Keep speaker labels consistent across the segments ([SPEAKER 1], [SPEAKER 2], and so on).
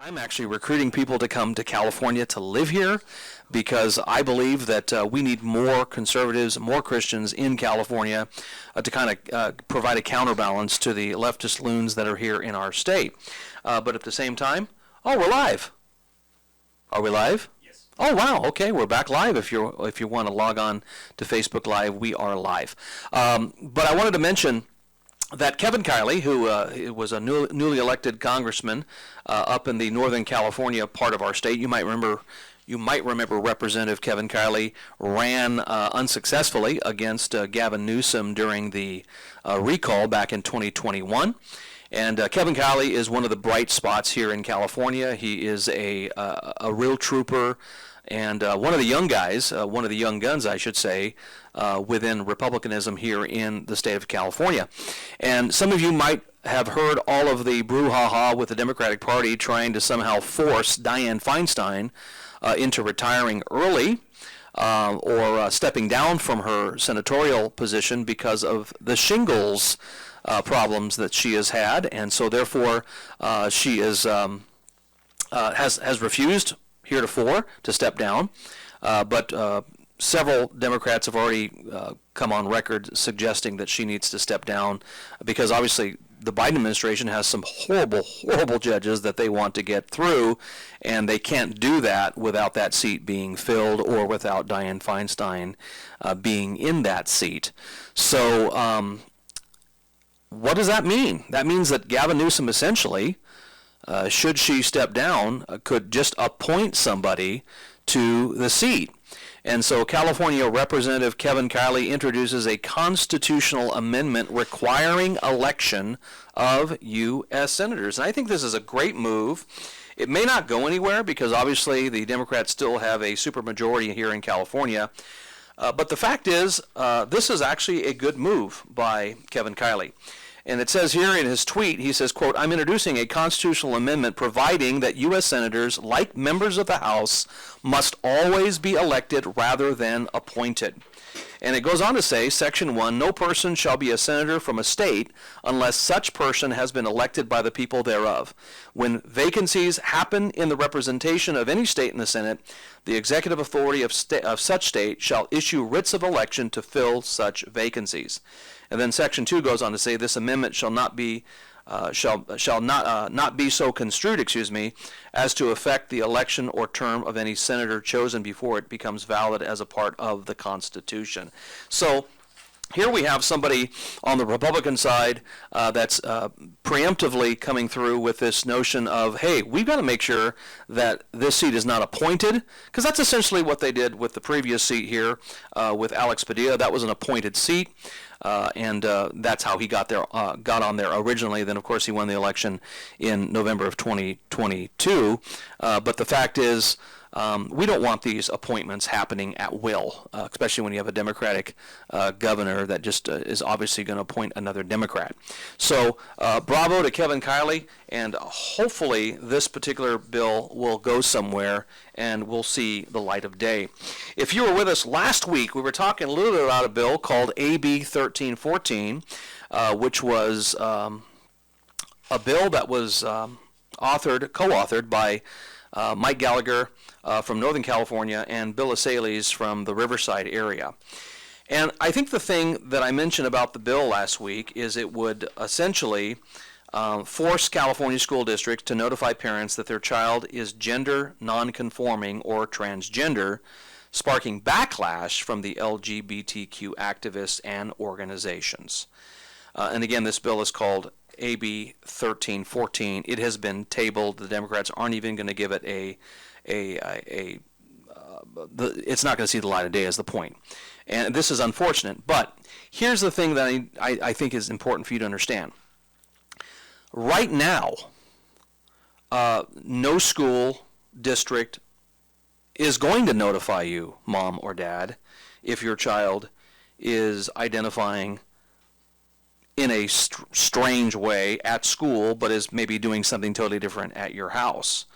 [SPEAKER 1] I'm actually recruiting people to come to California to live here because I believe that we need more conservatives, more Christians in California to kind of provide a counterbalance to the leftist loons that are here in our state. But at the same time, we're live. Are we live?
[SPEAKER 2] Yes.
[SPEAKER 1] Oh wow! Okay, we're back live. If you want to log on to Facebook Live, we are live. But I wanted to mention that Kevin Kiley, who was a newly elected congressman up in the Northern California part of our state, you might remember Representative Kevin Kiley ran unsuccessfully against Gavin Newsom during the recall back in 2021. And Kevin Kiley is one of the bright spots here in California. He is a real trooper and one of the young guys, one of the young guns, I should say, within Republicanism here in the state of California. And some of you might have heard all of the brouhaha with the Democratic Party trying to somehow force Dianne Feinstein into retiring early or stepping down from her senatorial position because of the shingles problems that she has had, and so therefore she is has refused heretofore to step down, but several Democrats have already come on record suggesting that she needs to step down because obviously the Biden administration has some horrible judges that they want to get through, and they can't do that without that seat being filled or without Dianne Feinstein being in that seat. So what does that mean? That means that Gavin Newsom essentially, should she step down, could just appoint somebody to the seat. And so California Representative Kevin Kiley introduces a constitutional amendment requiring election of U.S. senators. And I think this is a great move. It may not go anywhere because obviously the Democrats still have a supermajority here in California. But the fact is, this is actually a good move by Kevin Kiley. And it says here in his tweet, he says, quote, "I'm introducing a constitutional amendment providing that U.S. senators, like members of the House, must always be elected rather than appointed." And it goes on to say, Section 1, "No person shall be a senator from a state unless such person has been elected by the people thereof. When vacancies happen in the representation of any state in the Senate, the executive authority of such state shall issue writs of election to fill such vacancies." And then Section 2 goes on to say, "This amendment shall not be not be so construed, as to affect the election or term of any senator chosen before it becomes valid as a part of the Constitution." So here we have somebody on the Republican side that's preemptively coming through with this notion of, hey, we've got to make sure that this seat is not appointed, because that's essentially what they did with the previous seat here with Alex Padilla. That was an appointed seat. And that's how he got on there originally. Then, of course, he won the election in November of 2022. But the fact is, we don't want these appointments happening at will, especially when you have a Democratic governor that just is obviously going to appoint another Democrat. So bravo to Kevin Kiley, and hopefully this particular bill will go somewhere and we'll see the light of day. If you were with us last week, we were talking a little bit about a bill called AB 1314, which was a bill that was co-authored by Mike Gallagher from Northern California and Bill Asales from the Riverside area. And I think the thing that I mentioned about the bill last week is it would essentially force California school districts to notify parents that their child is gender nonconforming or transgender, sparking backlash from the LGBTQ activists and organizations. And again, this bill is called AB 1314. It has been tabled. The Democrats aren't even going to give it it's not going to see the light of day, is the point. And this is unfortunate. But here's the thing that I think is important for you to understand. Right now, no school district is going to notify you, mom or dad, if your child is identifying in a strange way at school, but is maybe doing something totally different at your house.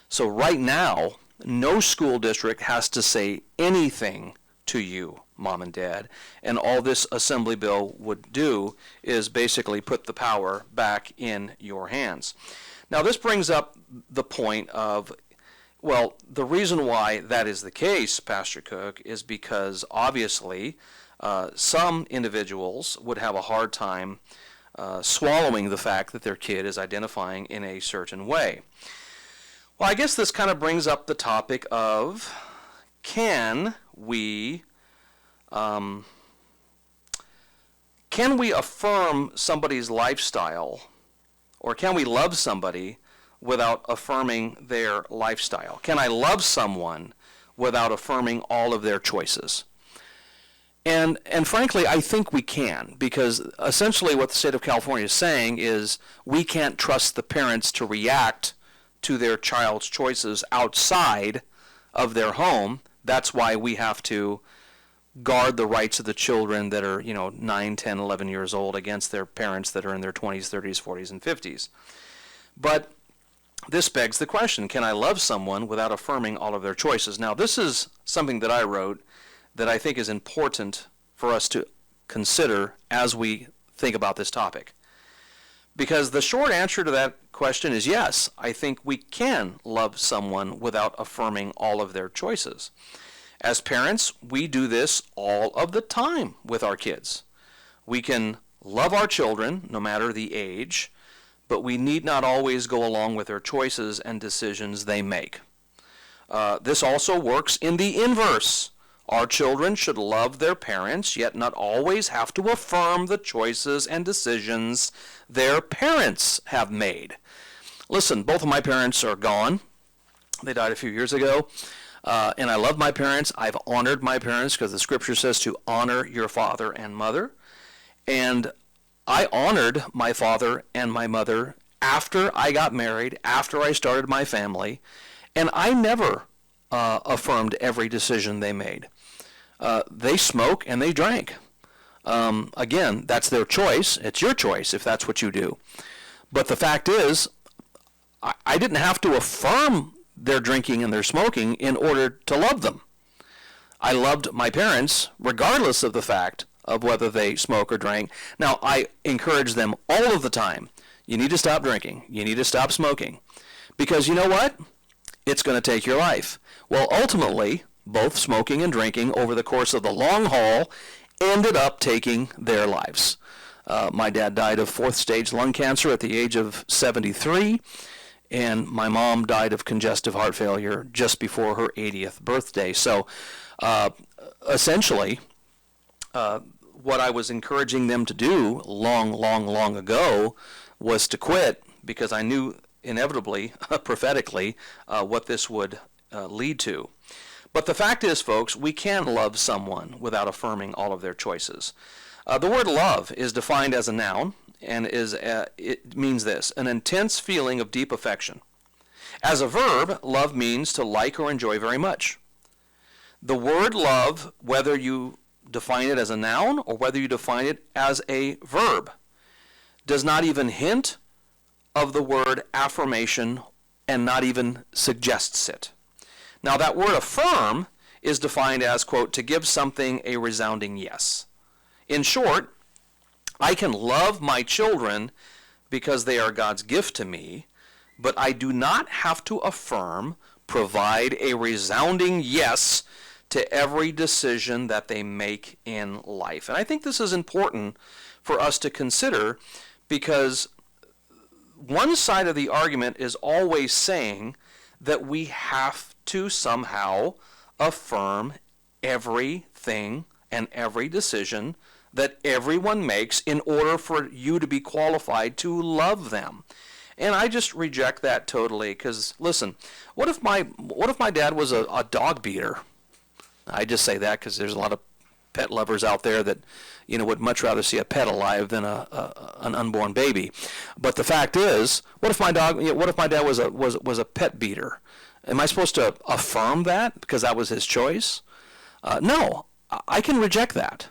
[SPEAKER 1] So right now, no school district has to say anything to you, mom and dad, and all this assembly bill would do is basically put the power back in your hands. Now, this brings up the point of, well, the reason why that is the case, Pastor Cook, is because obviously some individuals would have a hard time swallowing the fact that their kid is identifying in a certain way. Well, I guess this kind of brings up the topic of, can we affirm somebody's lifestyle, or can we love somebody without affirming their lifestyle? Can I love someone without affirming all of their choices? And frankly, I think we can, because essentially what the state of California is saying is we can't trust the parents to react to their child's choices outside of their home. That's why we have to guard the rights of the children that are, 9, 10, 11 years old against their parents that are in their 20s, 30s, 40s, and 50s. But this begs the question, can I love someone without affirming all of their choices? Now, this is something that I wrote that I think is important for us to consider as we think about this topic. Because the short answer to that question is yes, I think we can love someone without affirming all of their choices. As parents, we do this all of the time with our kids. We can love our children, no matter the age, but we need not always go along with their choices and decisions they make. This also works in the inverse. Our children should love their parents, yet not always have to affirm the choices and decisions their parents have made. Listen, both of my parents are gone. They died a few years ago. And I love my parents. I've honored my parents because the scripture says to honor your father and mother. And I honored my father and my mother after I got married, after I started my family, and I never affirmed every decision they made. They smoke and they drank. Again, that's their choice. It's your choice if that's what you do. But the fact is, I didn't have to affirm their drinking and their smoking in order to love them. I loved my parents regardless of the fact of whether they smoke or drank. Now, I encourage them all of the time. You need to stop drinking. You need to stop smoking. Because you know what? It's going to take your life. Well, ultimately, both smoking and drinking over the course of the long haul ended up taking their lives. My dad died of fourth stage lung cancer at the age of 73. And my mom died of congestive heart failure just before her 80th birthday. So essentially, what I was encouraging them to do long ago was to quit, because I knew inevitably, prophetically, what this would lead to. But the fact is, folks, we can love someone without affirming all of their choices. The word love is defined as a noun, and it means this: an intense feeling of deep affection. As a verb, love means to like or enjoy very much. The word love, whether you define it as a noun or whether you define it as a verb, does not even hint of the word affirmation and not even suggests it. Now, that word affirm is defined as, quote, to give something a resounding yes. In short, I can love my children because they are God's gift to me, but I do not have to affirm, provide a resounding yes to every decision that they make in life. And I think this is important for us to consider, because one side of the argument is always saying that we have to somehow affirm everything and every decision that everyone makes in order for you to be qualified to love them. And I just reject that totally, because listen, what if my dad was a dog beater? I just say that because there's a lot of pet lovers out there that would much rather see a pet alive than an unborn baby. But the fact is, what if my dad was a pet beater? Am I supposed to affirm that because that was his choice? No, I can reject that.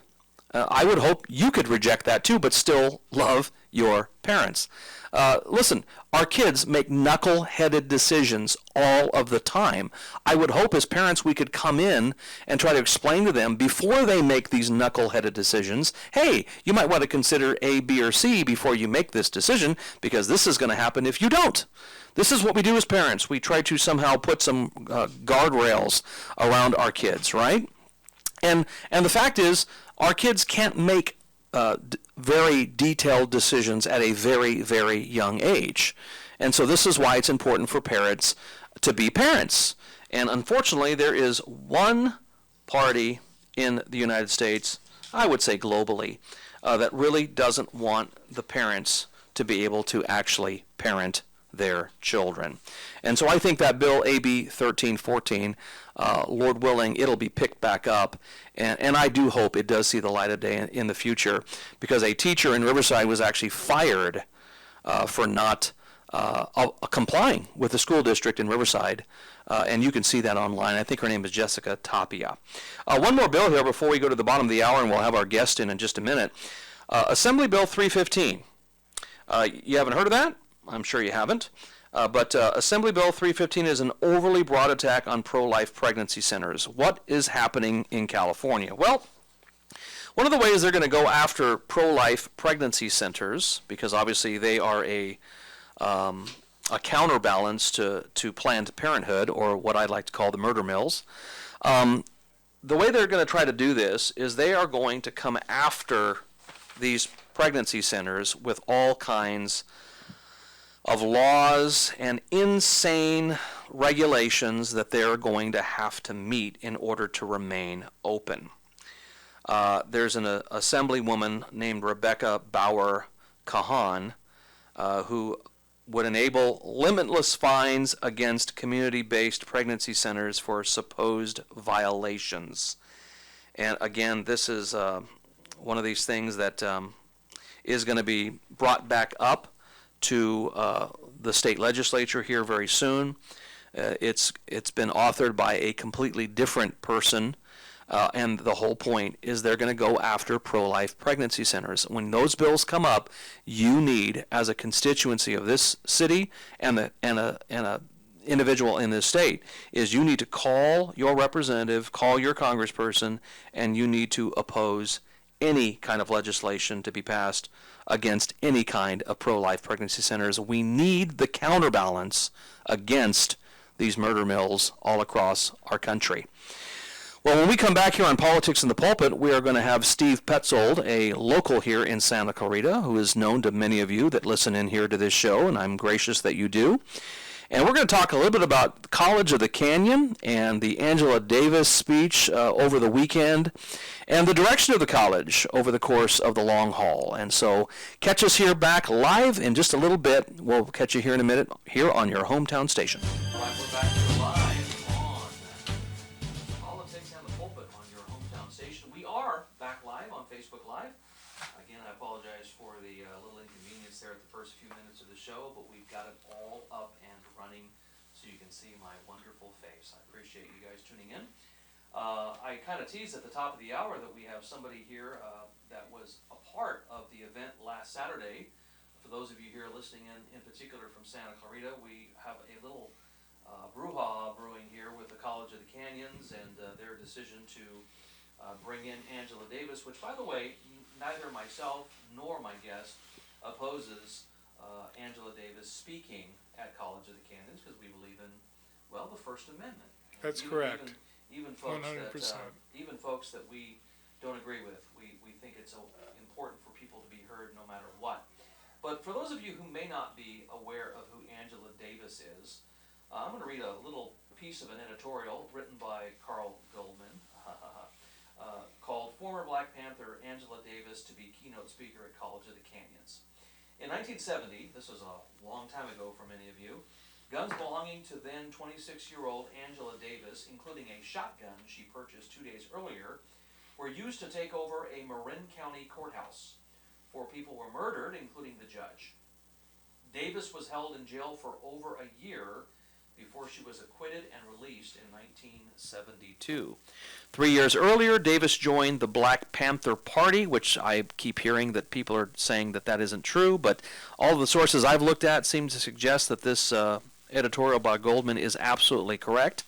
[SPEAKER 1] I would hope you could reject that too, but still love your parents. Listen, our kids make knuckle-headed decisions all of the time. I would hope as parents we could come in and try to explain to them before they make these knuckle-headed decisions, hey, you might want to consider A, B, or C before you make this decision, because this is going to happen if you don't. This is what we do as parents. We try to somehow put some guardrails around our kids, right? And the fact is, our kids can't make very detailed decisions at a very, very young age. And so this is why it's important for parents to be parents. And unfortunately, there is one party in the United States, I would say globally, that really doesn't want the parents to be able to actually parent their children. And so I think that bill AB 1314, Lord willing, it'll be picked back up, and I do hope it does see the light of day in the future, because a teacher in Riverside was actually fired for not complying with the school district in Riverside, and you can see that online. I think her name is Jessica Tapia. One more bill here before we go to the bottom of the hour, and we'll have our guest in just a minute. Assembly Bill 315. You haven't heard of that? I'm sure you haven't. But Assembly Bill 315 is an overly broad attack on pro-life pregnancy centers. What is happening in California? Well, one of the ways they're going to go after pro-life pregnancy centers, because obviously they are a counterbalance to Planned Parenthood, or what I'd like to call the murder mills. The way they're going to try to do this is they are going to come after these pregnancy centers with all kinds of laws and insane regulations that they're going to have to meet in order to remain open. There's an assemblywoman named Rebecca Bauer Kahan who would enable limitless fines against community-based pregnancy centers for supposed violations. And again, this is one of these things that is going to be brought back up to the state legislature here very soon. It's been authored by a completely different person, and the whole point is they're going to go after pro-life pregnancy centers. When those bills come up, you need, as a constituency of this city and a individual in this state, is you need to call your representative, call your congressperson, and you need to oppose any kind of legislation to be passed against any kind of pro-life pregnancy centers. We need the counterbalance against these murder mills all across our country. Well, when we come back here on Politics in the Pulpit, we are going to have Steve Petzold, a local here in Santa Clarita, who is known to many of you that listen in here to this show, and I'm gracious that you do. And we're going to talk a little bit about College of the Canyon and the Angela Davis speech over the weekend and the direction of the college over the course of the long haul. And so catch us here back live in just a little bit. We'll catch you here in a minute here on your hometown station. All right, we're back live on Politics and the Pulpit on your hometown station. We are back live on Facebook Live. Again, I apologize for the little inconvenience there at the first few minutes of the show, but we've got it all up and running so you can see my wonderful face. I appreciate you guys tuning in. I kind of teased at the top of the hour that we have somebody here that was a part of the event last Saturday. For those of you here listening in particular from Santa Clarita, we have a little brouhaha brewing here with the College of the Canyons and their decision to bring in Angela Davis, which, by the way, neither myself nor my guest opposes Angela Davis speaking at College of the Canyons, because we believe in, well, the First Amendment.
[SPEAKER 2] That's correct.
[SPEAKER 1] Even folks
[SPEAKER 2] 100%.
[SPEAKER 1] even folks that we don't agree with, we think it's important for people to be heard no matter what. But for those of you who may not be aware of who Angela Davis is, I'm going to read a little piece of an editorial written by Carl Goldman called "Former Black Panther Angela Davis to be Keynote Speaker at College of the Canyons." In 1970, this was a long time ago for many of you, guns belonging to then 26-year-old Angela Davis, including a shotgun she purchased 2 days earlier, were used to take over a Marin County courthouse. 4 people were murdered, including the judge. Davis was held in jail for over a year before she was acquitted and released in 1972. 3 years earlier, Davis joined the Black Panther Party, which I keep hearing that people are saying that that isn't true, but all of the sources I've looked at seem to suggest that this editorial by Goldman is absolutely correct.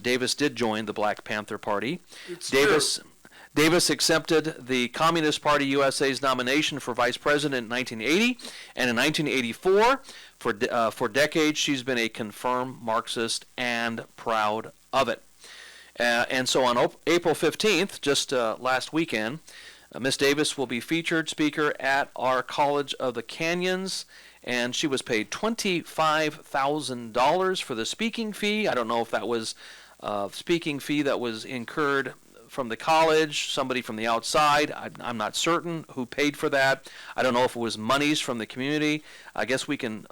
[SPEAKER 1] Davis did join the Black Panther Party.
[SPEAKER 2] It's
[SPEAKER 1] Davis
[SPEAKER 2] true.
[SPEAKER 1] Davis accepted the Communist Party USA's nomination for vice president in 1980, and in 1984, for decades, she's been a confirmed Marxist and proud of it. And so on April 15th, just last weekend, Miss Davis will be featured speaker at our College of the Canyons, and she was paid $25,000 for the speaking fee. I don't know if that was a speaking fee that was incurred from the college, somebody from the outside. I'm not certain who paid for that. I don't know if it was monies from the community. I guess we can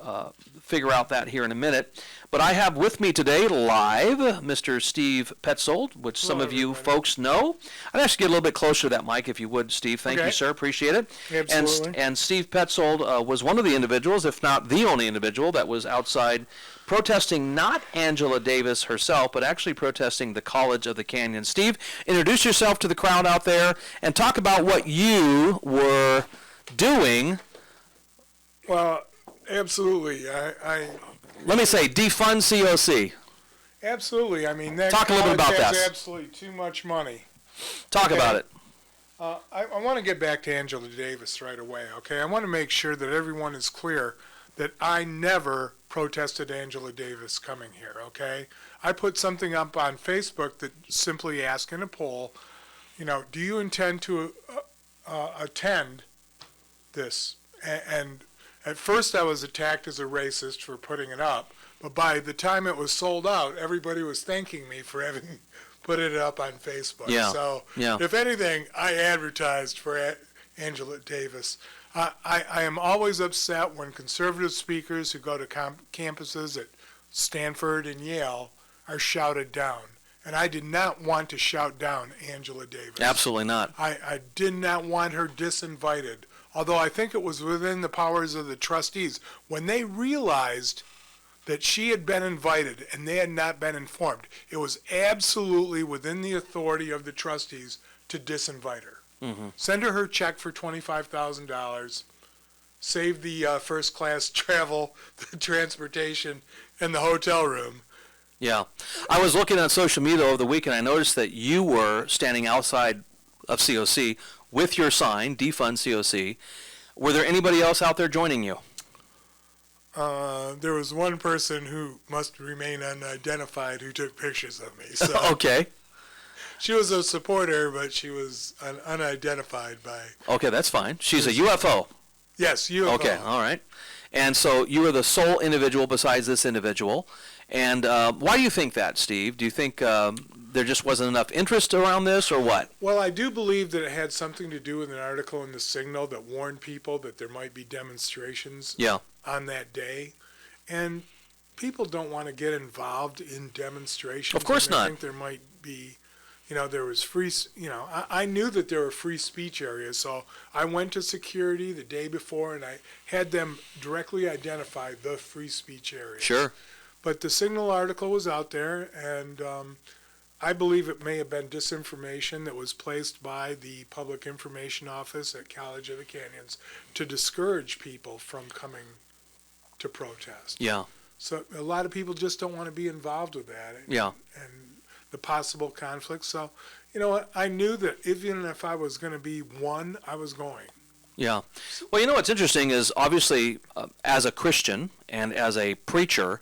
[SPEAKER 1] figure out that here in a minute. But I have with me today live Mr. Steve Petzold, which some of you folks know. I'd ask you to get a little bit closer to that mic if you would, Steve. Thank you, sir. Appreciate it.
[SPEAKER 2] Absolutely.
[SPEAKER 1] And Steve Petzold was one of the individuals, if not the only individual, that was outside protesting not Angela Davis herself, but actually protesting the College of the Canyons. Steve, introduce yourself to the crowd out there and talk about what you were doing.
[SPEAKER 2] Well, absolutely.
[SPEAKER 1] Let me say, defund COC.
[SPEAKER 2] Absolutely. I mean, that
[SPEAKER 1] Talk a little bit about
[SPEAKER 2] has
[SPEAKER 1] that.
[SPEAKER 2] absolutely too much money.
[SPEAKER 1] Talk
[SPEAKER 2] Okay.
[SPEAKER 1] about it.
[SPEAKER 2] I want to get back to Angela Davis right away, okay? I want to make sure that everyone is clear that I never protested Angela Davis coming here, okay? I put something up on Facebook that simply asked in a poll, do you intend to attend this? And at first I was attacked as a racist for putting it up, but by the time it was sold out, everybody was thanking me for having put it up on Facebook.
[SPEAKER 1] Yeah,
[SPEAKER 2] So
[SPEAKER 1] yeah.
[SPEAKER 2] if anything, I advertised for Angela Davis. I am always upset when conservative speakers who go to campuses at Stanford and Yale are shouted down. And I did not want to shout down Angela Davis.
[SPEAKER 1] Absolutely not.
[SPEAKER 2] I did not want her disinvited, although I think it was within the powers of the trustees. When they realized that she had been invited and they had not been informed, it was absolutely within the authority of the trustees to disinvite her.
[SPEAKER 1] Mm-hmm.
[SPEAKER 2] Send her check for $25,000, save the first class travel, the transportation, and the hotel room.
[SPEAKER 1] Yeah. I was looking on social media over the weekend. I noticed that you were standing outside of COC with your sign, defund COC. Were there anybody else out there joining you?
[SPEAKER 2] There was one person who must remain unidentified who took pictures of me. So
[SPEAKER 1] Okay.
[SPEAKER 2] she was a supporter, but she was unidentified by.
[SPEAKER 1] Okay, that's fine. She's a UFO.
[SPEAKER 2] Yes, you.
[SPEAKER 1] Okay, all right. And so you were the sole individual besides this individual. And why do you think that, Steve? Do you think there just wasn't enough interest around this, or what?
[SPEAKER 2] Well, I do believe that it had something to do with an article in the Signal that warned people that there might be demonstrations
[SPEAKER 1] Yeah.
[SPEAKER 2] on that day. And people don't want to get involved in demonstrations.
[SPEAKER 1] Of course
[SPEAKER 2] and I
[SPEAKER 1] not.
[SPEAKER 2] think there might be, there was free, I knew that there were free speech areas, so I went to security the day before and I had them directly identify the free speech areas.
[SPEAKER 1] Sure.
[SPEAKER 2] But the Signal article was out there, and I believe it may have been disinformation that was placed by the Public Information Office at College of the Canyons to discourage people from coming to protest.
[SPEAKER 1] Yeah.
[SPEAKER 2] So a lot of people just don't want to be involved with that.
[SPEAKER 1] Yeah.
[SPEAKER 2] And the possible conflict. So, you know what? I knew that even if I was going to be one, I was going.
[SPEAKER 1] Yeah. Well, you know what's interesting is obviously as a Christian and as a preacher,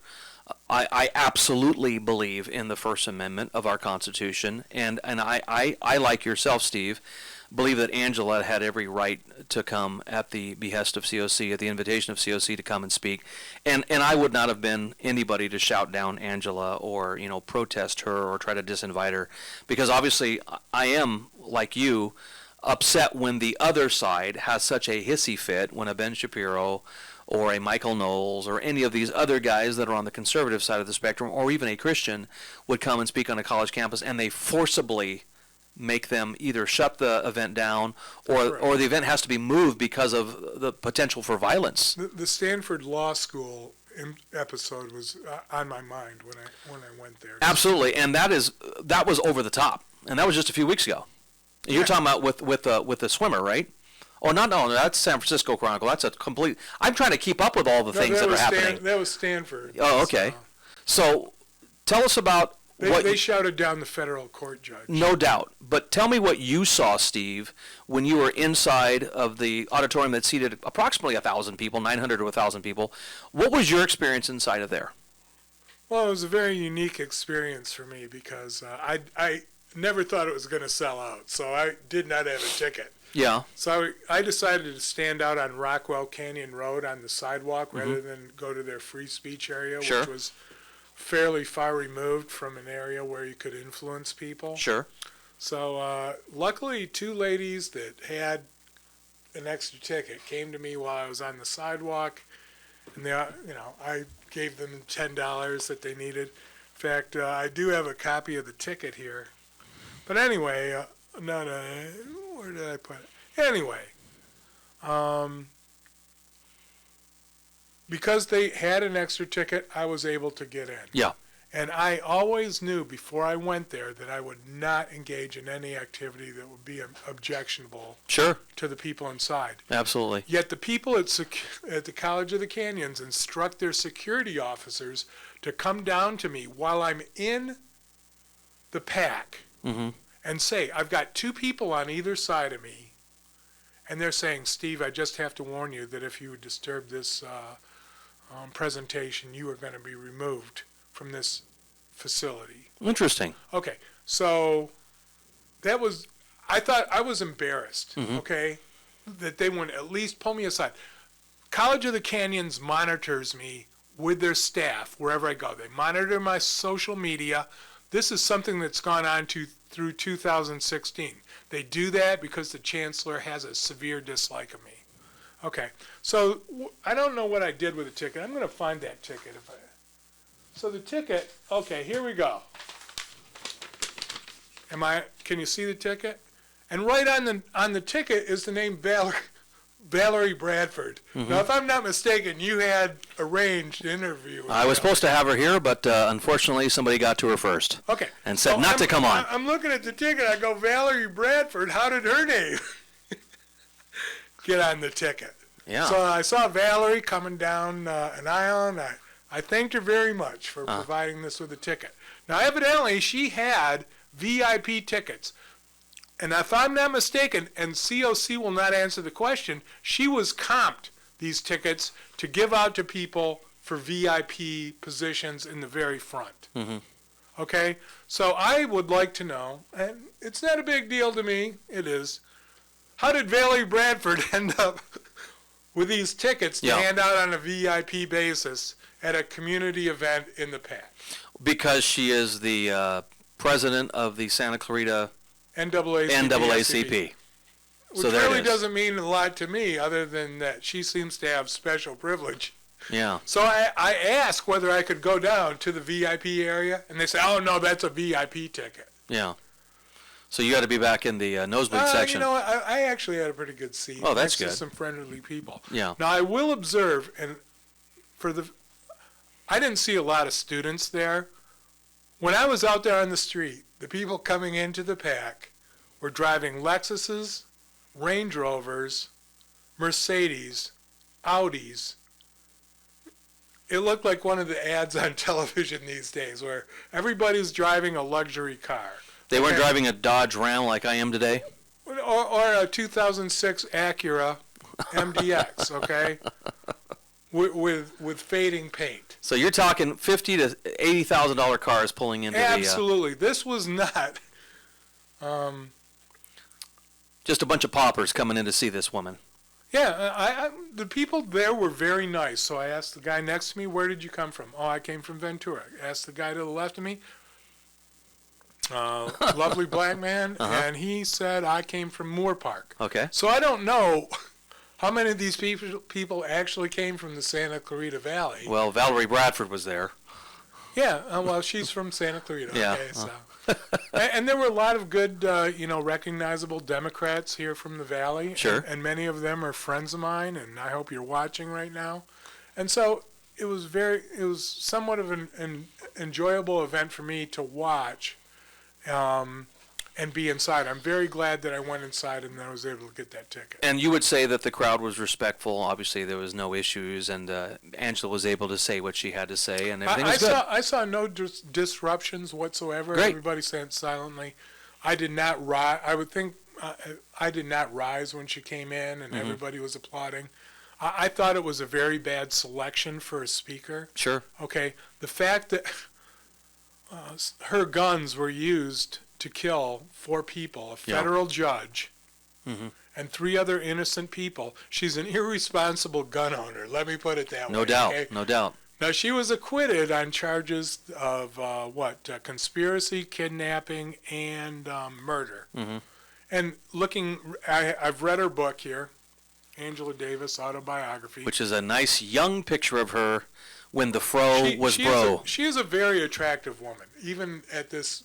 [SPEAKER 1] I absolutely believe in the First Amendment of our Constitution, and I, like yourself, Steve, believe that Angela had every right to come at the behest of COC, at the invitation of COC to come and speak, and I would not have been anybody to shout down Angela or protest her or try to disinvite her, because obviously I am, like you, upset when the other side has such a hissy fit when a Ben Shapiro or a Michael Knowles or any of these other guys that are on the conservative side of the spectrum, or even a Christian, would come and speak on a college campus and they forcibly make them either shut the event down or the event has to be moved because of the potential for violence.
[SPEAKER 2] The Stanford Law School episode was on my mind when I went there.
[SPEAKER 1] Absolutely, and that was over the top, and that was just a few weeks ago. You're talking about with the swimmer, right? Oh, no, that's San Francisco Chronicle. That's a complete. I'm trying to keep up with all the things that are happening.
[SPEAKER 2] That was Stanford.
[SPEAKER 1] Oh, okay. So, tell us about
[SPEAKER 2] they shouted down the federal court judge.
[SPEAKER 1] No doubt, but tell me what you saw, Steve, when you were inside of the auditorium that seated approximately 1,000 people, 900 to 1,000 people. What was your experience inside of there?
[SPEAKER 2] Well, it was a very unique experience for me because I never thought it was going to sell out, so I did not have a ticket.
[SPEAKER 1] Yeah.
[SPEAKER 2] So I decided to stand out on Rockwell Canyon Road on the sidewalk rather than go to their free speech area, which was fairly far removed from an area where you could influence people.
[SPEAKER 1] Sure.
[SPEAKER 2] So luckily, two ladies that had an extra ticket came to me while I was on the sidewalk, and I gave them $10 that they needed. In fact, I do have a copy of the ticket here. But anyway, no, where did I put it? Anyway, because they had an extra ticket, I was able to get in.
[SPEAKER 1] Yeah.
[SPEAKER 2] And I always knew before I went there that I would not engage in any activity that would be objectionable to the people inside.
[SPEAKER 1] Absolutely.
[SPEAKER 2] Yet the people at the College of the Canyons instruct their security officers to come down to me while I'm in the pack and say, I've got two people on either side of me, and they're saying, Steve, I just have to warn you that if you disturb this presentation, you are going to be removed from this facility.
[SPEAKER 1] Interesting.
[SPEAKER 2] Okay, so I thought I was embarrassed, okay, that they wouldn't at least pull me aside. College of the Canyons monitors me with their staff wherever I go. They monitor my social media. This is something that's gone on through 2016. They do that because the chancellor has a severe dislike of me. Okay, so I don't know what I did with the ticket. I'm going to find that ticket. So the ticket, okay, here we go. Can you see the ticket? And right on the ticket is the name Valerie Bradford. Now, if I'm not mistaken, you had arranged an interview with
[SPEAKER 1] I was supposed to have her here, but unfortunately somebody got to her first.
[SPEAKER 2] Okay.
[SPEAKER 1] And said not to come on.
[SPEAKER 2] I'm looking at the ticket. I go, Valerie Bradford, how did her name get on the ticket?
[SPEAKER 1] Yeah.
[SPEAKER 2] So I saw Valerie coming down an aisle, and I thanked her very much for providing this with a ticket. Now, evidently, she had VIP tickets. And if I'm not mistaken, and COC will not answer the question, she was comped these tickets to give out to people for VIP positions in the very front. Okay? So I would like to know, and it's not a big deal to me, it is, how did Valerie Bradford end up with these tickets to hand out on a VIP basis at a community event in the PAC?
[SPEAKER 1] Because she is the president of the Santa Clarita
[SPEAKER 2] NAACP.
[SPEAKER 1] So
[SPEAKER 2] Which
[SPEAKER 1] there
[SPEAKER 2] really
[SPEAKER 1] it is.
[SPEAKER 2] doesn't mean a lot to me other than that she seems to have special privilege.
[SPEAKER 1] Yeah.
[SPEAKER 2] So I asked whether I could go down to the VIP area, and they said, oh, no, that's a VIP ticket.
[SPEAKER 1] Yeah. So you got to be back in the nosebleed section.
[SPEAKER 2] You know, I actually had a pretty good seat.
[SPEAKER 1] Oh, that's
[SPEAKER 2] next to
[SPEAKER 1] good.
[SPEAKER 2] some friendly people.
[SPEAKER 1] Yeah.
[SPEAKER 2] Now, I will observe, and I didn't see a lot of students there. When I was out there on the street, the people coming into the PAC were driving Lexuses, Range Rovers, Mercedes, Audis. It looked like one of the ads on television these days where everybody's driving a luxury car.
[SPEAKER 1] They weren't driving a Dodge Ram like I am today?
[SPEAKER 2] Or a 2006 Acura MDX, okay? With fading paint.
[SPEAKER 1] So you're talking $50,000 to $80,000 cars pulling into
[SPEAKER 2] Absolutely. This was not
[SPEAKER 1] just a bunch of paupers coming in to see this woman.
[SPEAKER 2] Yeah, the people there were very nice. So I asked the guy next to me, where did you come from? Oh, I came from Ventura. I asked the guy to the left of me, lovely black man, and he said I came from Moore Park.
[SPEAKER 1] Okay.
[SPEAKER 2] So I don't know how many of these people actually came from the Santa Clarita Valley.
[SPEAKER 1] Well, Valerie Bradford was there.
[SPEAKER 2] Yeah, well, she's from Santa Clarita.
[SPEAKER 1] Yeah.
[SPEAKER 2] Okay, so. And there were a lot of good, recognizable Democrats here from the Valley.
[SPEAKER 1] Sure.
[SPEAKER 2] And many of them are friends of mine, and I hope you're watching right now. And so it was somewhat of an enjoyable event for me to watch, and be inside. I'm very glad that I went inside and I was able to get that ticket.
[SPEAKER 1] And you would say that the crowd was respectful. Obviously, there was no issues, and Angela was able to say what she had to say, and everything was good.
[SPEAKER 2] I saw no disruptions whatsoever.
[SPEAKER 1] Great.
[SPEAKER 2] Everybody saying silently. I did not rise. I would think I did not rise when she came in, and everybody was applauding. I thought it was a very bad selection for a speaker.
[SPEAKER 1] Sure.
[SPEAKER 2] Okay, the fact that her guns were used to kill 4 people, a federal judge, and 3 other innocent people. She's an irresponsible gun owner. Let me put it that way.
[SPEAKER 1] No doubt.
[SPEAKER 2] Okay?
[SPEAKER 1] No doubt.
[SPEAKER 2] Now, she was acquitted on charges of conspiracy, kidnapping, and murder. And I've read her book here, Angela Davis autobiography.
[SPEAKER 1] Which is a nice young picture of her when the fro was bro.
[SPEAKER 2] She is a very attractive woman, even at this.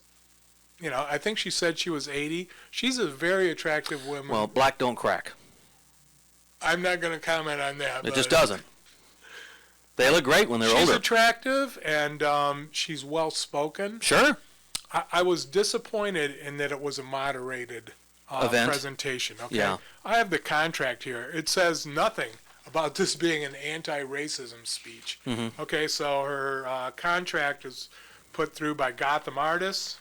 [SPEAKER 2] I think she said she was 80. She's a very attractive woman.
[SPEAKER 1] Well, black don't crack.
[SPEAKER 2] I'm not going to comment on that.
[SPEAKER 1] It just doesn't. They look great when they're older.
[SPEAKER 2] She's attractive, and she's well-spoken.
[SPEAKER 1] Sure.
[SPEAKER 2] I was disappointed in that it was a moderated
[SPEAKER 1] event
[SPEAKER 2] presentation. Okay?
[SPEAKER 1] Yeah.
[SPEAKER 2] I have the contract here. It says nothing about this being an anti-racism speech. Okay, so her contract is put through by Gotham Artists.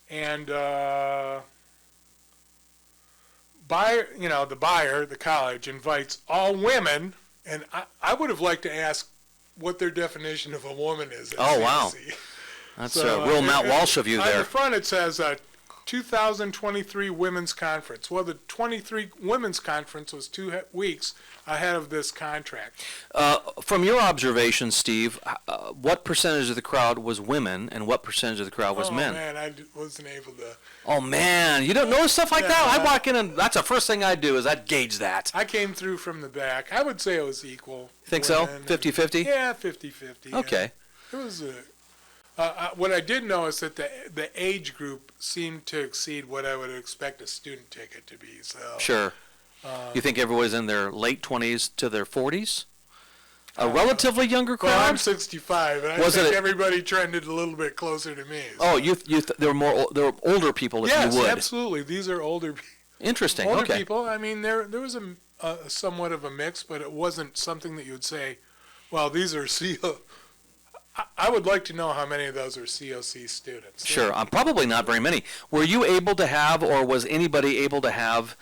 [SPEAKER 2] And the buyer, the college, invites all women, and I would have liked to ask what their definition of a woman is.
[SPEAKER 1] Oh, wow. That's real Matt Walsh of you there.
[SPEAKER 2] On the front it says 2023 Women's Conference. Well, the 23 Women's Conference was 2 weeks ahead of this contract.
[SPEAKER 1] From your observation, Steve, what percentage of the crowd was women and what percentage of the crowd was men?
[SPEAKER 2] Oh, man, I wasn't able to.
[SPEAKER 1] Oh, man, you don't notice stuff like that? I walk in and that's the first thing I'd do is I'd gauge that.
[SPEAKER 2] I came through from the back. I would say it was equal.
[SPEAKER 1] Think so? 50-50?
[SPEAKER 2] Yeah, 50-50.
[SPEAKER 1] Okay.
[SPEAKER 2] Yeah. It was what I did know is that the age group seemed to exceed what I would expect a student ticket to be. So
[SPEAKER 1] Sure. You think everybody's in their late 20s to their 40s? A relatively younger crowd?
[SPEAKER 2] Well, I'm 65, and I think everybody trended a little bit closer to me. So.
[SPEAKER 1] Oh, there were older people, if you would.
[SPEAKER 2] Yes, absolutely. These are older people.
[SPEAKER 1] Interesting.
[SPEAKER 2] Older
[SPEAKER 1] Okay.
[SPEAKER 2] people. I mean, there was a somewhat of a mix, but it wasn't something that you would say, well, these are CO. I would like to know how many of those are COC students.
[SPEAKER 1] Sure. Probably not very many. Were you able to have, or was anybody able to have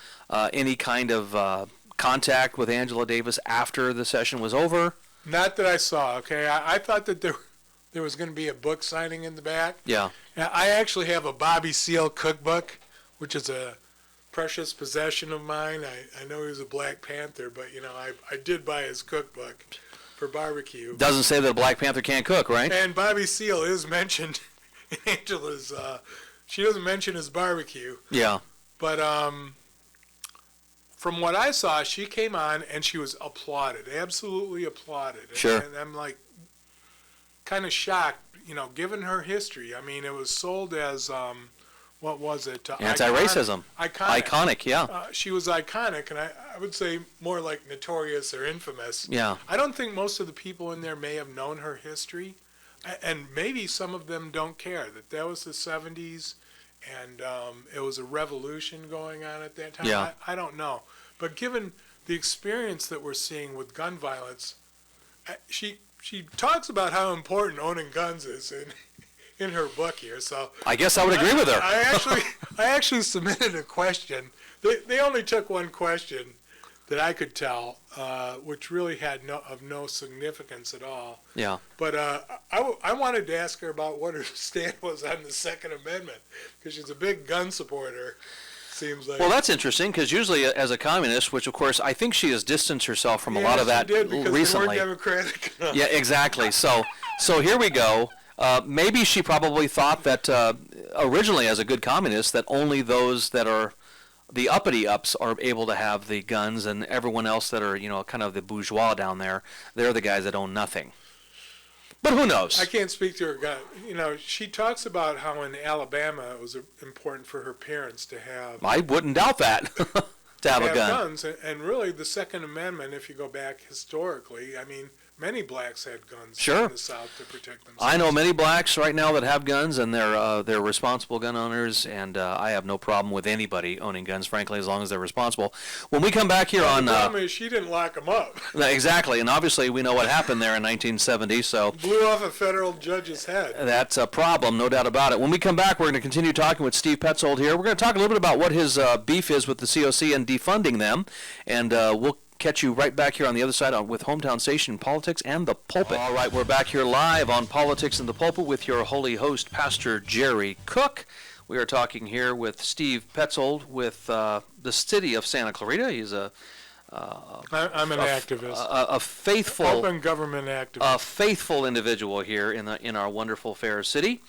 [SPEAKER 1] any kind of contact with Angela Davis after the session was over?
[SPEAKER 2] Not that I saw, okay? I thought that there was going to be a book signing in the back.
[SPEAKER 1] Yeah.
[SPEAKER 2] I actually have a Bobby Seale cookbook, which is a precious possession of mine. I know he was a Black Panther, but, I did buy his cookbook for barbecue.
[SPEAKER 1] Doesn't say that a Black Panther can't cook, right?
[SPEAKER 2] And Bobby Seale is mentioned in Angela's, she doesn't mention his barbecue.
[SPEAKER 1] Yeah.
[SPEAKER 2] But from what I saw, she came on and she was applauded, absolutely applauded.
[SPEAKER 1] Sure.
[SPEAKER 2] And I'm like kind of shocked, given her history. I mean, it was sold as, what was it?
[SPEAKER 1] Anti-racism. Iconic, yeah.
[SPEAKER 2] She was iconic, and I would say more like notorious or infamous.
[SPEAKER 1] Yeah.
[SPEAKER 2] I don't think most of the people in there may have known her history, and maybe some of them don't care that was the 70s, and it was a revolution going on at that time.
[SPEAKER 1] Yeah.
[SPEAKER 2] I don't know. But given the experience that we're seeing with gun violence, she talks about how important owning guns is in her book here. So
[SPEAKER 1] I guess I would agree with her.
[SPEAKER 2] I actually submitted a question. They only took one question that I could tell, which really had no significance at all.
[SPEAKER 1] Yeah.
[SPEAKER 2] But I wanted to ask her about what her stand was on the Second Amendment, because she's a big gun supporter, seems like.
[SPEAKER 1] Well, that's interesting, because usually as a communist, which of course I think she has distanced herself from a lot of that
[SPEAKER 2] she did, because
[SPEAKER 1] recently.
[SPEAKER 2] They weren't democratic enough.
[SPEAKER 1] Yeah, exactly. So here we go. Maybe she probably thought that originally, as a good communist, that only those that are the uppity ups are able to have the guns, and everyone else that are, kind of the bourgeois down there, they're the guys that own nothing. But who knows?
[SPEAKER 2] I can't speak to her gun. She talks about how in Alabama it was important for her parents to have.
[SPEAKER 1] I wouldn't doubt that. To have a gun.
[SPEAKER 2] guns. And really, the Second Amendment, if you go back historically, I mean, many blacks had guns
[SPEAKER 1] Sure.
[SPEAKER 2] in the South to protect themselves.
[SPEAKER 1] I know many blacks right now that have guns, and they're responsible gun owners, and I have no problem with anybody owning guns, frankly, as long as they're responsible. When we come back here
[SPEAKER 2] Well,
[SPEAKER 1] on...
[SPEAKER 2] the problem is she didn't lock them up.
[SPEAKER 1] Exactly, and obviously we know what happened there in 1970, so...
[SPEAKER 2] Blew off a federal judge's head.
[SPEAKER 1] That's a problem, no doubt about it. When we come back, we're going to continue talking with Steve Petzold here. We're going to talk a little bit about what his beef is with the COC and defunding them, and we'll catch you right back here on the other side with Hometown Station Politics and the Pulpit. All right, we're back here live on Politics and the Pulpit with your holy host, Pastor Jerry Cook. We are talking here with Steve Petzold with the city of Santa Clarita. He's
[SPEAKER 2] I'm an activist.
[SPEAKER 1] A faithful...
[SPEAKER 2] Open government activist.
[SPEAKER 1] A faithful individual here in our wonderful fair city.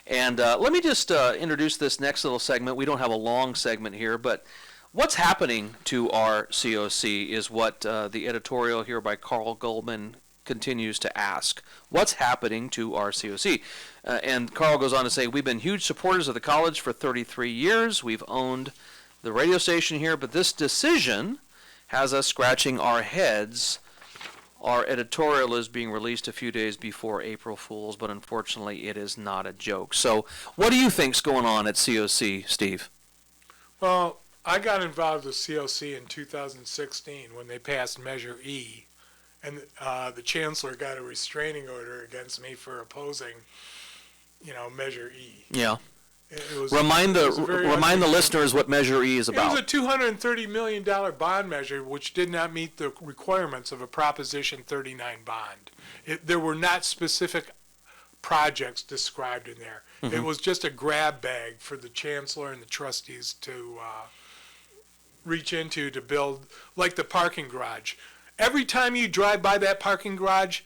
[SPEAKER 1] And let me just introduce this next little segment. We don't have a long segment here, but what's happening to our COC is what the editorial here by Carl Goldman continues to ask. What's happening to our COC? And Carl goes on to say, we've been huge supporters of the college for 33 years. We've owned the radio station here, but this decision has us scratching our heads. Our editorial is being released a few days before April Fool's, but unfortunately it is not a joke. So what do you think's going on at COC, Steve?
[SPEAKER 2] Well, I got involved with COC in 2016 when they passed Measure E, and the chancellor got a restraining order against me for opposing, Measure E.
[SPEAKER 1] Yeah.
[SPEAKER 2] It was,
[SPEAKER 1] Remind
[SPEAKER 2] it was very
[SPEAKER 1] the listeners what Measure E is
[SPEAKER 2] It
[SPEAKER 1] about.
[SPEAKER 2] was a $230 million bond measure which did not meet the requirements of a Proposition 39 bond. There were not specific projects described in there.
[SPEAKER 1] Mm-hmm.
[SPEAKER 2] It was just a grab bag for the chancellor and the trustees to reach into to build, like the parking garage. Every time you drive by that parking garage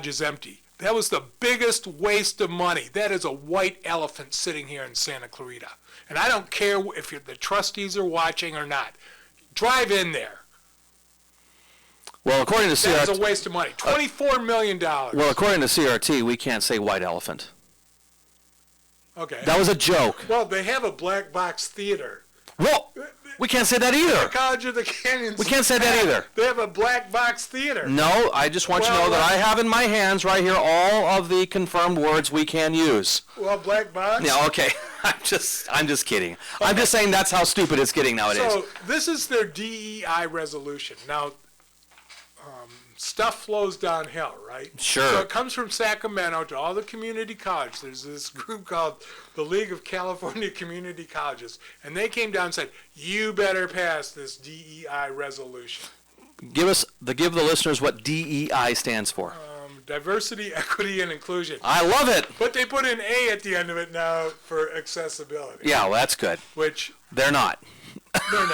[SPEAKER 2] is empty. That was the biggest waste of money. That is a white elephant sitting here in Santa Clarita. And I don't care if the trustees are watching or not. Drive in there.
[SPEAKER 1] Well, according to
[SPEAKER 2] That is
[SPEAKER 1] CRT,
[SPEAKER 2] a waste of money. $24 million.
[SPEAKER 1] well, according to CRT, we can't say white elephant.
[SPEAKER 2] Okay.
[SPEAKER 1] That was a joke.
[SPEAKER 2] Well, they have a black box theater.
[SPEAKER 1] Well, we can't say that either.
[SPEAKER 2] College of the Canyons.
[SPEAKER 1] We can't say that either.
[SPEAKER 2] They have a black box theater.
[SPEAKER 1] No, I just want you to know that I have in my hands right here all of the confirmed words we can use.
[SPEAKER 2] Well, black box.
[SPEAKER 1] Yeah, okay. I'm just kidding. Okay. I'm just saying that's how stupid it's getting nowadays.
[SPEAKER 2] So this is their DEI resolution. Now, stuff flows downhill, right?
[SPEAKER 1] Sure.
[SPEAKER 2] So it comes from Sacramento to all the community colleges. There's this group called the League of California Community Colleges, and they came down and said, "You better pass this DEI resolution."
[SPEAKER 1] Give the listeners what DEI stands for.
[SPEAKER 2] Diversity, equity, and inclusion.
[SPEAKER 1] I love it.
[SPEAKER 2] But they put an A at the end of it now for accessibility.
[SPEAKER 1] Yeah, well, that's good.
[SPEAKER 2] Which
[SPEAKER 1] they're not.
[SPEAKER 2] They're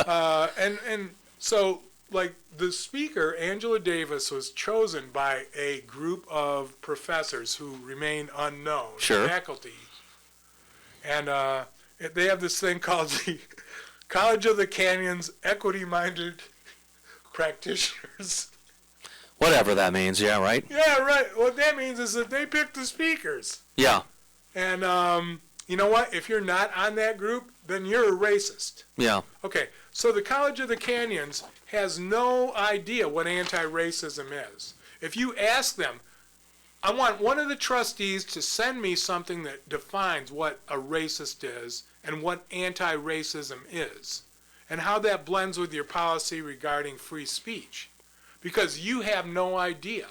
[SPEAKER 2] not. And so, like, the speaker, Angela Davis, was chosen by a group of professors who remain unknown,
[SPEAKER 1] Sure.
[SPEAKER 2] faculty. And they have this thing called the College of the Canyons Equity-Minded Practitioners.
[SPEAKER 1] Whatever that means, yeah, right?
[SPEAKER 2] Yeah, right. What that means is that they pick the speakers.
[SPEAKER 1] Yeah.
[SPEAKER 2] And you know what? If you're not on that group, then you're a racist.
[SPEAKER 1] Yeah.
[SPEAKER 2] Okay, so the College of the Canyons has no idea what anti-racism is. If you ask them, I want one of the trustees to send me something that defines what a racist is and what anti-racism is, and how that blends with your policy regarding free speech. Because you have no idea.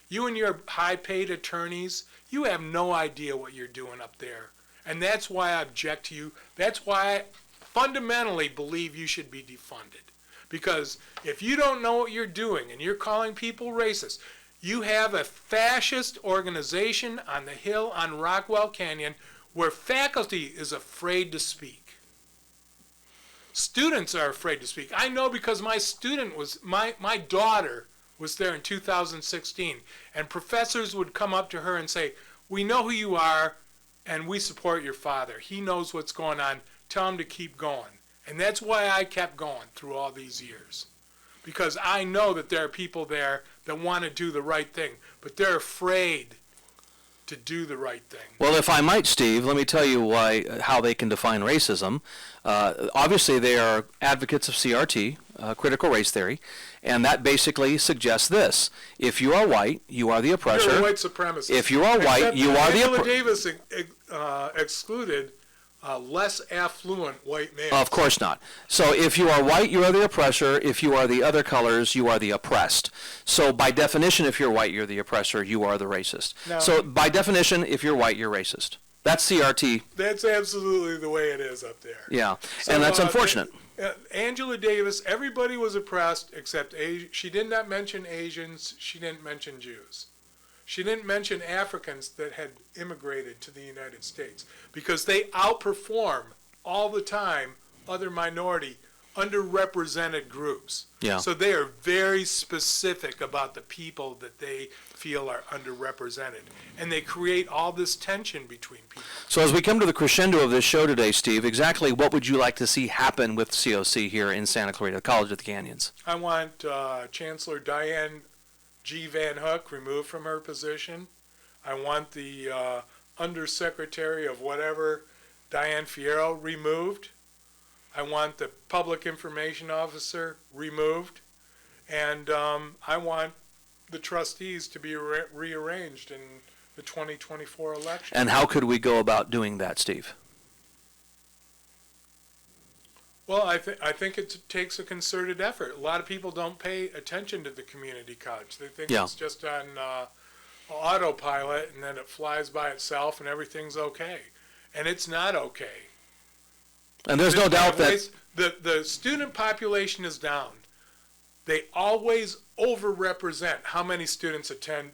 [SPEAKER 2] You and your high-paid attorneys, you have no idea what you're doing up there. And that's why I object to you. That's why I fundamentally believe you should be defunded. Because if you don't know what you're doing and you're calling people racist, you have a fascist organization on the hill on Rockwell Canyon where faculty is afraid to speak. Students are afraid to speak. I know because my daughter was there in 2016, and professors would come up to her and say, "We know who you are, and we support your father. He knows what's going on. Tell him to keep going." And that's why I kept going through all these years. Because I know that there are people there that want to do the right thing, but they're afraid to do the right thing.
[SPEAKER 1] Well, if I might, Steve, let me tell you how they can define racism. Obviously, they are advocates of CRT, critical race theory, and that basically suggests this: if you are white, you are the oppressor.
[SPEAKER 2] You're a white supremacist.
[SPEAKER 1] If you are white, you are the
[SPEAKER 2] Angela
[SPEAKER 1] oppressor.
[SPEAKER 2] Davis excluded less affluent white males.
[SPEAKER 1] Of course not. So if you are white, you are the oppressor. If you are the other colors, you are the oppressed. So by definition, if you're white, you're the oppressor. You are the racist.
[SPEAKER 2] No.
[SPEAKER 1] So by definition, if you're white, you're racist. That's CRT.
[SPEAKER 2] That's absolutely the way it is up there.
[SPEAKER 1] Yeah,
[SPEAKER 2] So,
[SPEAKER 1] and that's unfortunate.
[SPEAKER 2] Angela Davis, everybody was oppressed except she did not mention Asians. She didn't mention Jews. She didn't mention Africans that had immigrated to the United States because they outperform all the time other minority, underrepresented groups.
[SPEAKER 1] Yeah.
[SPEAKER 2] So they are very specific about the people that they feel are underrepresented. And they create all this tension between people.
[SPEAKER 1] So as we come to the crescendo of this show today, Steve, exactly what would you like to see happen with COC here in Santa Clarita, College of the Canyons?
[SPEAKER 2] I want Chancellor Diane G. Van Hook removed from her position. I want the Undersecretary of whatever, Diane Fierro, removed. I want the Public Information Officer removed. And I want the trustees to be rearranged in the 2024 election.
[SPEAKER 1] And how could we go about doing that, Steve?
[SPEAKER 2] Well, I think it takes a concerted effort. A lot of people don't pay attention to the community college. They think it's just on autopilot, and then it flies by itself, and everything's okay. And it's not okay.
[SPEAKER 1] And there's no doubt that
[SPEAKER 2] the student population is down. They always overrepresent how many students attend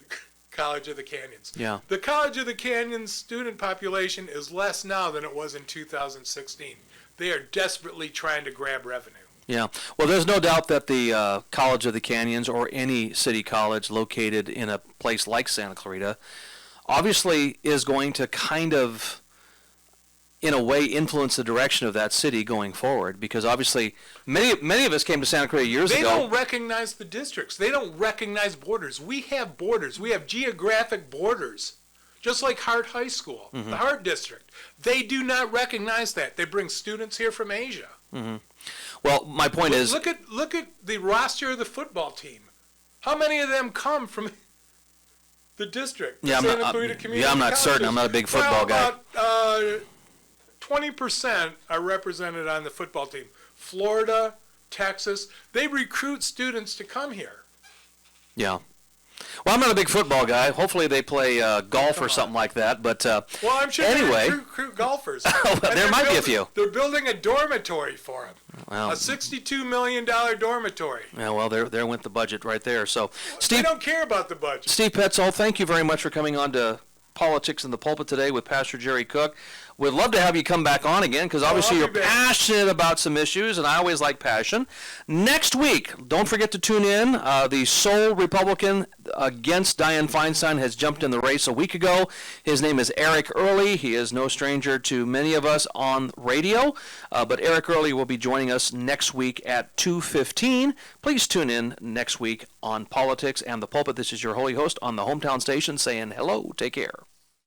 [SPEAKER 2] College of the Canyons.
[SPEAKER 1] Yeah.
[SPEAKER 2] The College of the Canyons student population is less now than it was in 2016. They are desperately trying to grab revenue.
[SPEAKER 1] Yeah. Well, there's no doubt that the College of the Canyons or any city college located in a place like Santa Clarita obviously is going to kind of, in a way, influence the direction of that city going forward, because obviously many of us came to Santa Clarita years ago.
[SPEAKER 2] They don't recognize the districts. They don't recognize borders. We have borders. We have geographic borders. Just like Hart High School, the Hart District. They do not recognize that. They bring students here from Asia.
[SPEAKER 1] Well, my point is,
[SPEAKER 2] look at the roster of the football team. How many of them come from the district?
[SPEAKER 1] Yeah, I'm not certain. I'm not a big football guy.
[SPEAKER 2] About 20% are represented on the football team. Florida, Texas, they recruit students to come here.
[SPEAKER 1] Yeah. Well, I'm not a big football guy. Hopefully they play golf or something like that. But
[SPEAKER 2] well, I'm sure
[SPEAKER 1] anyway,
[SPEAKER 2] they recruit golfers.
[SPEAKER 1] There might be a few.
[SPEAKER 2] They're building a dormitory for them.
[SPEAKER 1] Well,
[SPEAKER 2] a $62 million dormitory.
[SPEAKER 1] Yeah, well, there went the budget right there. So, Steve,
[SPEAKER 2] they don't care about the budget.
[SPEAKER 1] Steve Petzold, thank you very much for coming on to Politics in the Pulpit today with Pastor Jerry Cook. We'd love to have you come back on again because obviously you're passionate about some issues, and I always like passion. Next week, don't forget to tune in. The sole Republican against Dianne Feinstein has jumped in the race a week ago. His name is Eric Early. He is no stranger to many of us on radio, but Eric Early will be joining us next week at 2:15. Please tune in next week on Politics and the Pulpit. This is your holy host on the hometown station saying hello. Take care.